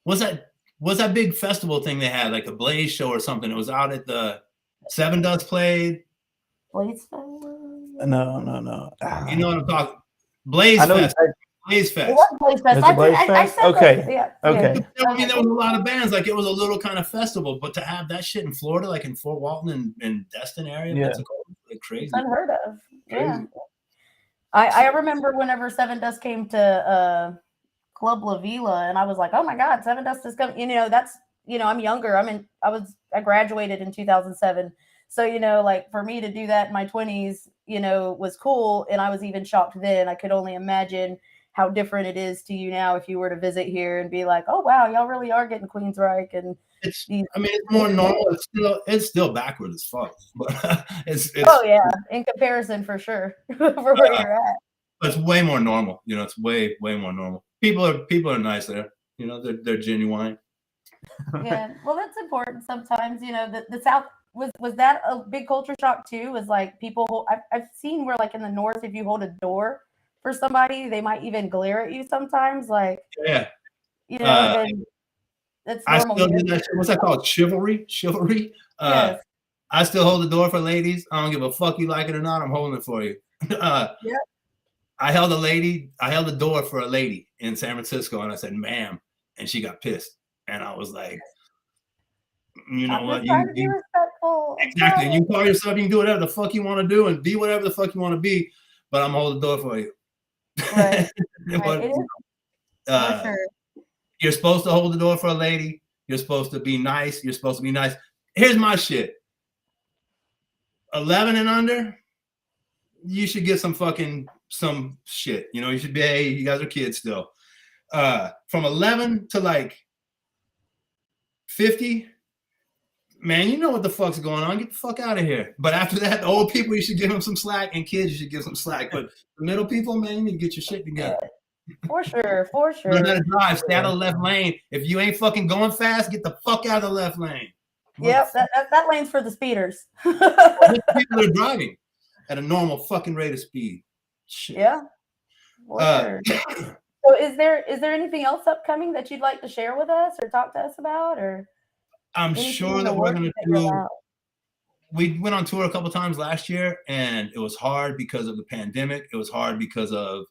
what's that big festival thing they had, like a Blaze show or something? It was out at the Seven Dust played. Blaze? No. You know what I'm talking? Blaze Fest. Blaze Fest. It was Blaze Fest. I said okay. That. Yeah. Okay. Yeah. I mean, there was a lot of bands. Like it was a little kind of festival, but to have that shit in Florida, like in Fort Walton and Destin area, Pensacola, like crazy. It's unheard of. Crazy. Yeah. I remember whenever Seven Dust came to Club La Vila, and I was like, oh my God, Seven Dust is coming. You know, that's, you know, I'm younger. I graduated in 2007. So, you know, like for me to do that in my 20s, you know, was cool. And I was even shocked then. I could only imagine how different it is to you now if you were to visit here and be like, oh wow, y'all really are getting Queensryche. And it's more normal. It's still backward as fuck, but it's oh yeah, in comparison for sure for where you're at. It's way more normal, you know. It's way more normal. People are nice there, you know. They're genuine. Yeah, well, that's important sometimes, you know. The South was that a big culture shock too? Was like people I've seen where like in the North, if you hold a door for somebody, they might even glare at you sometimes. Like, yeah, you know, and that's normal. I still do that shit. What's that called? Chivalry. Yes. I still hold the door for ladies. I don't give a fuck you like it or not. I'm holding it for you. Yeah. I held the door for a lady in San Francisco, and I said, "Ma'am," and she got pissed, and I was like, "You know what? You be respectful. Exactly. And you call yourself. You can do whatever the fuck you want to do, and be whatever the fuck you want to be, but I'm holding the door for you." Right. But, it is for sure. You're supposed to hold the door for a lady. You're supposed to be nice. Here's my shit. 11 and under, you should get some shit. You know, you should be, hey, you guys are kids still. From 11 to like 50, man, you know what the fuck's going on. Get the fuck out of here. But after that, the old people, you should give them some slack, and kids, you should give some slack. But the middle people, man, you need to get your shit together. For sure. Learn how to drive. Stay out of the left lane. If you ain't fucking going fast, get the fuck out of the left lane. Yep, that lane's for the speeders. People are driving at a normal fucking rate of speed. Shit. Yeah. Sure. So is there anything else upcoming that you'd like to share with us or talk to us about? Or I'm sure that we're going to do. We went on tour a couple times last year, and it was hard because of the pandemic. It was hard because of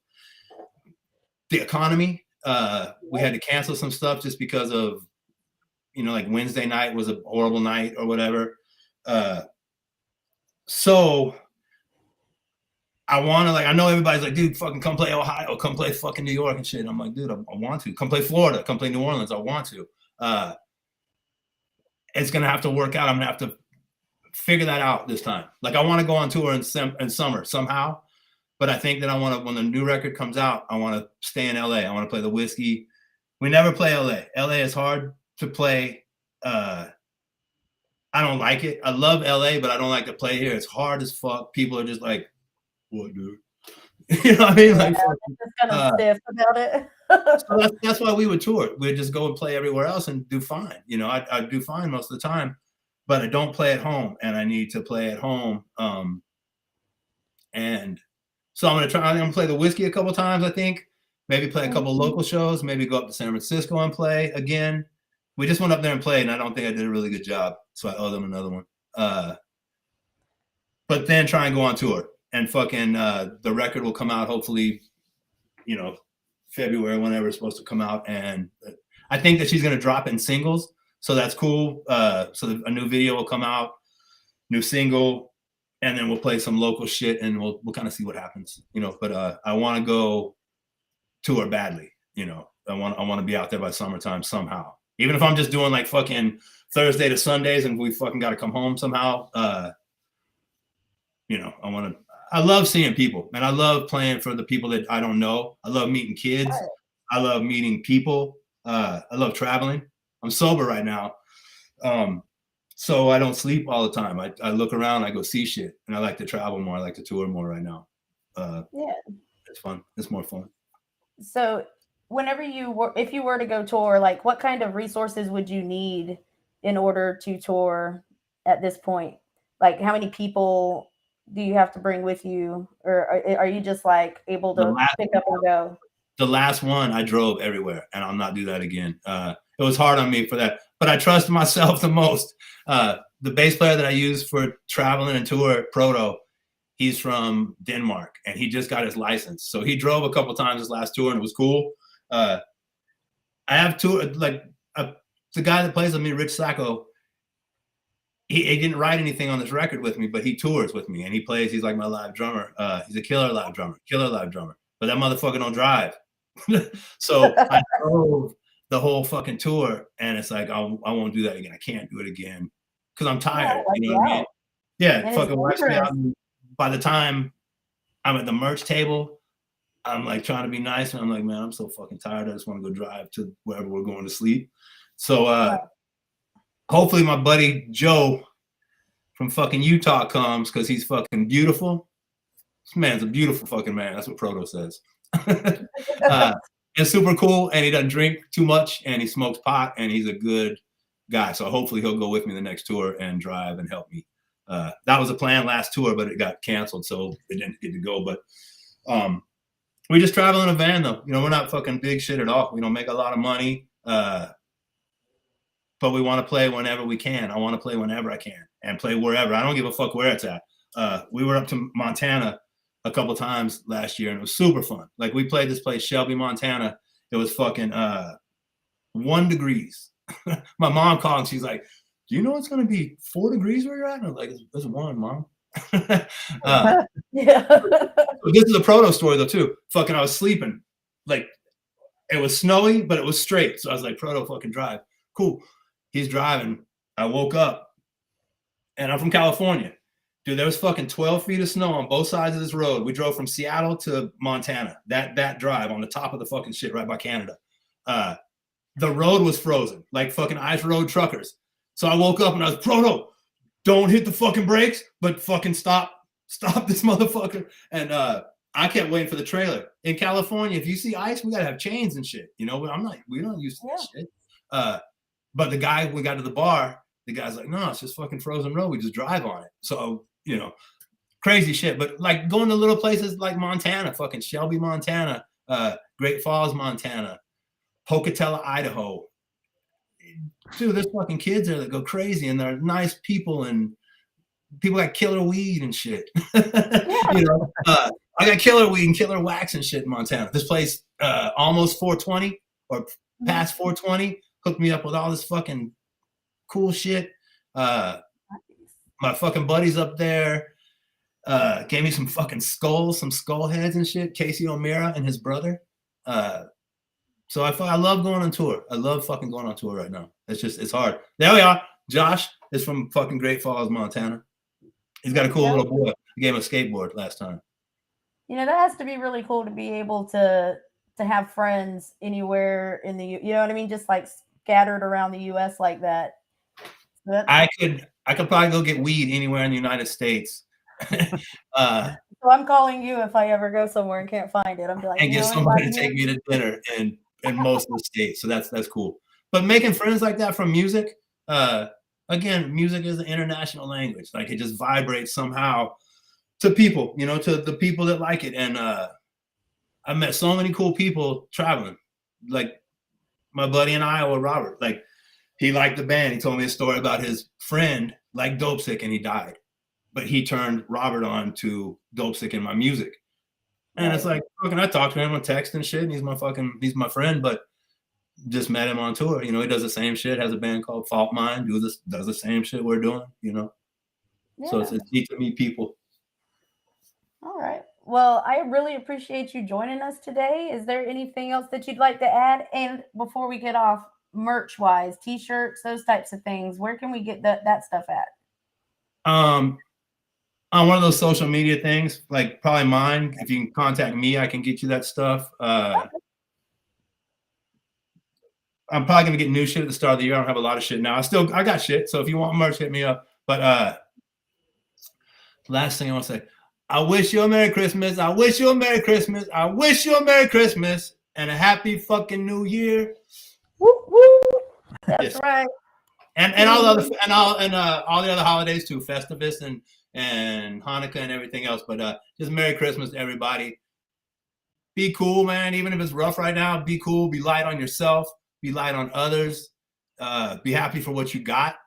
the economy. We had to cancel some stuff just because of, you know, like Wednesday night was a horrible night or whatever. So I want to, like, I know everybody's like, dude, fucking come play Ohio, come play fucking New York and shit. And I'm like, dude, I want to. Come play Florida, come play New Orleans. I want to. It's going to have to work out. I'm going to have to figure that out this time. Like, I want to go on tour in summer somehow. But I think that I want to, when the new record comes out, I want to stay in LA. I want to play the Whiskey. We never play LA. LA is hard to play. I don't like it. I love LA, but I don't like to play here. It's hard as fuck. People are just like, what, dude? You know what I mean? Like, just kind of stiff about it. So that's why we would tour. We'd just go and play everywhere else and do fine. You know, I do fine most of the time, but I don't play at home, and I need to play at home. And so I'm gonna play the Whiskey a couple times. I think maybe play a couple local shows. Maybe go up to San Francisco and play again. We just went up there and played, and I don't think I did a really good job, so I owe them another one. But then try and go on tour, and fucking the record will come out hopefully, you know, February, whenever it's supposed to come out. And I think that she's going to drop in singles. So that's cool. So a new video will come out, new single, and then we'll play some local shit, and we'll kind of see what happens, you know. But I want to go tour badly, you know. I want to be out there by summertime somehow. Even if I'm just doing like fucking Thursday to Sundays and we fucking got to come home somehow. You know, I love seeing people, and I love playing for the people that I don't know. I love meeting kids. I love meeting people. I love traveling. I'm sober right now. So I don't sleep all the time. I look around, I go see shit, and I like to travel more. I like to tour more right now. Yeah. It's fun. It's more fun. So whenever if you were to go tour, like what kind of resources would you need in order to tour at this point? Like how many people do you have to bring with you, or are you just like able to pick up and go? The last one, I drove everywhere, and I'll not do that again. It was hard on me for that, but I trust myself the most. The bass player that I use for traveling and tour, Proto, he's from Denmark, and he just got his license. So he drove a couple times his last tour, and it was cool. I have toured, like the guy that plays with me, Rich Sacco, he didn't write anything on this record with me, but he tours with me, and he plays. He's like my live drummer. He's a killer live drummer. But that motherfucker don't drive. So I drove the whole fucking tour, and it's like I won't do that again. I can't do it again because I'm tired. You know what I mean? Yeah, fucking wipes me out. By the time I'm at the merch table, I'm like trying to be nice, and I'm like, man, I'm so fucking tired. I just want to go drive to wherever we're going to sleep. So hopefully my buddy Joe from fucking Utah comes, because he's fucking beautiful. This man's a beautiful fucking man. That's what Proto says. And super cool, and he doesn't drink too much, and he smokes pot, and he's a good guy. So hopefully he'll go with me the next tour and drive and help me. That was a plan last tour, but it got canceled, so it didn't get to go. But we just travel in a van, though. You know, we're not fucking big shit at all. We don't make a lot of money, but we want to play whenever we can. I want to play whenever I can and play wherever. I don't give a fuck where it's at. We were up to Montana a couple times last year, and it was super fun. Like, we played this place, Shelby, Montana. It was fucking 1 degrees. My mom called, and she's like, do you know it's going to be 4 degrees where you're at? And I was like, it's 1, Mom. Yeah. This is a Proto story, though, too. Fucking, I was sleeping. Like, it was snowy, but it was straight. So I was like, Proto, fucking drive. Cool. He's driving. I woke up, and I'm from California. Dude, there was fucking 12 feet of snow on both sides of this road. We drove from Seattle to Montana. That drive on the top of the fucking shit right by Canada. The road was frozen, like fucking ice road truckers. So I woke up and I was, Proto, don't hit the fucking brakes, but fucking stop this motherfucker. And I kept waiting for the trailer. In California, if you see ice, we gotta have chains and shit. You know, we don't use that shit. But the guy, we got to the bar, the guy's like, no, it's just fucking frozen road. We just drive on it. So, you know, crazy shit. But like going to little places like Montana, fucking Shelby, Montana, Great Falls, Montana, Pocatello, Idaho. Dude, there's fucking kids there that go crazy, and they're nice people, and people got killer weed and shit. You know, I got killer weed and killer wax and shit in Montana. This place, almost 420 or past 420, hooked me up with all this fucking cool shit. My fucking buddies up there, Gave me some fucking skulls, some skull heads and shit. Casey O'Meara and his brother. So I love going on tour. I love fucking going on tour right now. It's hard. There we are. Josh is from fucking Great Falls, Montana. He's got a cool little boy. I gave him a skateboard last time. You know, that has to be really cool to be able to have friends anywhere in the, you know what I mean? Just like scattered around the US like that. I could probably go get weed anywhere in the United States. So I'm calling you if I ever go somewhere and can't find it. I'm like, and get somebody to take me to dinner in most of the states. So that's cool. But making friends like that from music, again, music is an international language. Like it just vibrates somehow to people, you know, to the people that like it. And I met so many cool people traveling. Like my buddy in Iowa, Robert, like he liked the band. He told me a story about his friend like Dopesick and he died. But he turned Robert on to Dopesick and my music. And it's like, fucking, I talked to him on text and shit, and he's my friend, but just met him on tour. You know, he does the same shit, has a band called Fault Mind, does the same shit we're doing, you know. Yeah. So it's neat to meet people. All right. Well, I really appreciate you joining us today. Is there anything else that you'd like to add? And before we get off, merch-wise, t-shirts, those types of things, where can we get that stuff at? On one of those social media things, like probably mine. If you can contact me, I can get you that stuff. I'm probably gonna get new shit at the start of the year. I don't have a lot of shit now. I got shit. So if you want merch, hit me up. But last thing I want to say, I wish you a Merry Christmas. I wish you a Merry Christmas. I wish you a Merry Christmas and a happy fucking New Year. Woo woo. That's right. And all the other holidays too, Festivus and Hanukkah and everything else. But just Merry Christmas to everybody. Be cool, man. Even if it's rough right now, be cool. Be light on yourself. Be light on others. Be happy for what you got.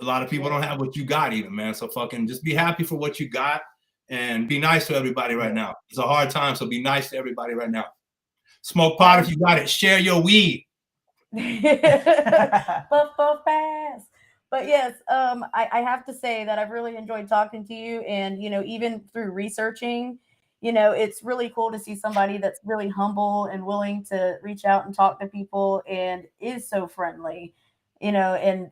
A lot of people don't have what you got even, man. So fucking just be happy for what you got and be nice to everybody right now. It's a hard time, so be nice to everybody right now. Smoke pot if you got it. Share your weed. Puff, puff, pass. But yes, I have to say that I've really enjoyed talking to you. And, you know, even through researching, you know, it's really cool to see somebody that's really humble and willing to reach out and talk to people and is so friendly, you know, and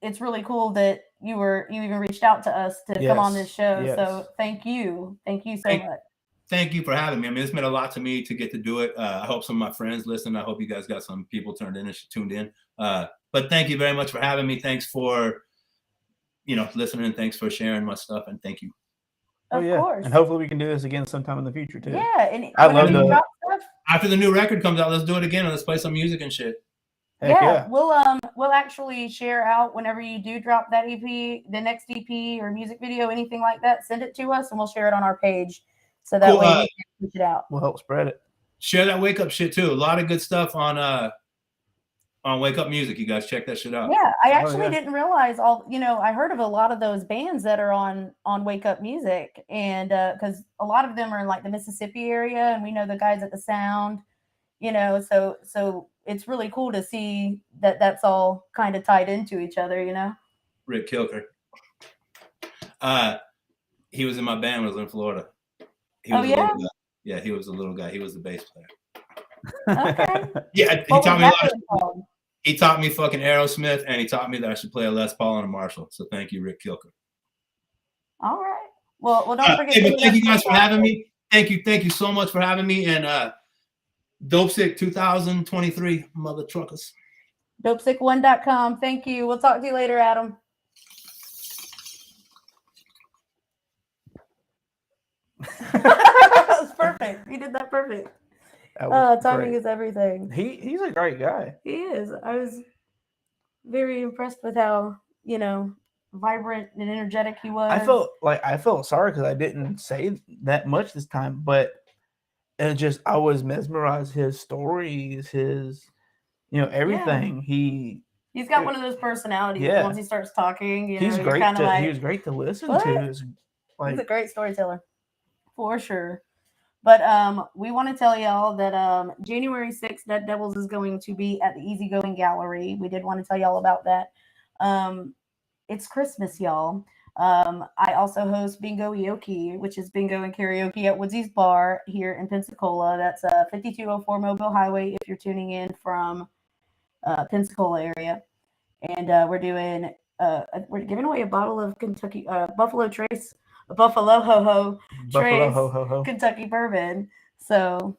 it's really cool that you even reached out to us to come on this show. Yes. So thank you so much. Thank you for having me. I mean, it's meant a lot to me to get to do it. I hope some of my friends listen. I hope you guys got some people tuned in. But thank you very much for having me. Thanks for, you know, listening, and thanks for sharing my stuff. And thank you. Of course. And hopefully we can do this again sometime in the future too. Yeah, and I love after the new record comes out, let's do it again and let's play some music and shit. Heck yeah. We'll actually share out whenever you do drop that EP, the next EP or music video, anything like that. Send it to us and we'll share it on our page. So that way we can push it out. We'll help spread it. Share that Wake Up shit too. A lot of good stuff on Wake Up Music. You guys check that shit out. Yeah, I actually didn't realize I heard of a lot of those bands that are on Wake Up Music, and because a lot of them are in like the Mississippi area, and we know the guys at the Sound, you know, so it's really cool to see that that's all kind of tied into each other, you know. Rick Kilker. He was in my band when I was in Florida. He was Yeah, he was a little guy. He was the bass player. Okay. Yeah, he taught me a lot. He taught me fucking Aerosmith, and he taught me that I should play a Les Paul and a Marshall. So thank you, Rick Kilker. All right. Well, don't forget. Thank you guys for having me. Thank you so much for having me. And Dopesick 2023, mother truckers. Dopesick1.com. Thank you. We'll talk to you later, Adam. That was perfect. You did that perfect. Timing is everything. He's a great guy. He is. I was very impressed with how, you know, vibrant and energetic he was. I felt sorry because I didn't say that much this time, but I was mesmerized. His stories, his, you know, everything. Yeah. He's got one of those personalities. Yeah. Once he starts talking, you know, he's great he was great to listen to. He's a great storyteller. For sure. But we want to tell y'all that January 6th, Dead Devils is going to be at the Easygoing Gallery. We did want to tell y'all about that. It's Christmas, y'all. I also host Bingo Yoki, which is bingo and karaoke at Woodsy's Bar here in Pensacola. That's 5204 Mobile Highway if you're tuning in from Pensacola area. And we're giving away a bottle of Kentucky Buffalo Trace, a Buffalo Ho Ho Trace Kentucky bourbon. So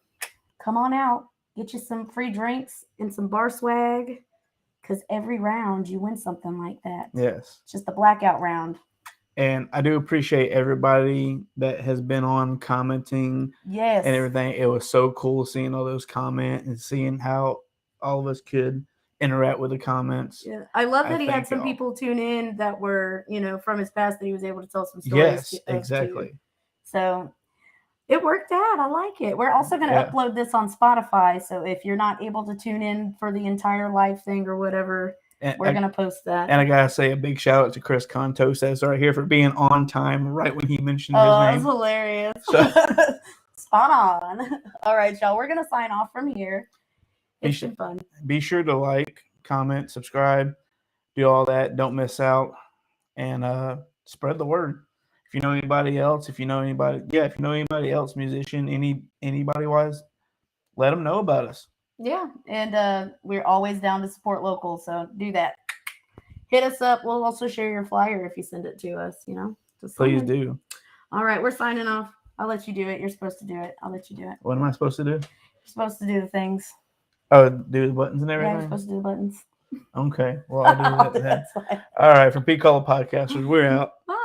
come on out, get you some free drinks and some bar swag, because every round you win something like that. Yes. It's just a blackout round. And I do appreciate everybody that has been on commenting Yes. and everything. It was so cool seeing all those comments and seeing how all of us could interact with the comments. Yeah. I love that he had thank some y'all. people tune in that were, from his past that he was able to tell some stories. Yes, of exactly. too. So it worked out. I like it. We're also going to Yeah. upload this on Spotify. So if you're not able to tune in for the entire live thing or whatever, we're going to post that. And I got to say a big shout out to Chris Contos that's right here for being on time right when he mentioned his name. That's hilarious. So, spot on. All right, y'all. We're going to sign off from here. It's been fun. Be sure to like, comment, subscribe, do all that. Don't miss out. And spread the word. If you know anybody else, musician, anybody wise, let them know about us. Yeah, and we're always down to support local, so do that. Hit us up. We'll also share your flyer if you send it to us, Please do. All right, we're signing off. I'll let you do it. You're supposed to do it. I'll let you do it. What am I supposed to do? You're supposed to do the things. Oh, do the buttons and everything? Yeah, you're supposed to do the buttons. Okay, well, I'll do that then. All right, from Pensacola Podcasters, we're out. Bye.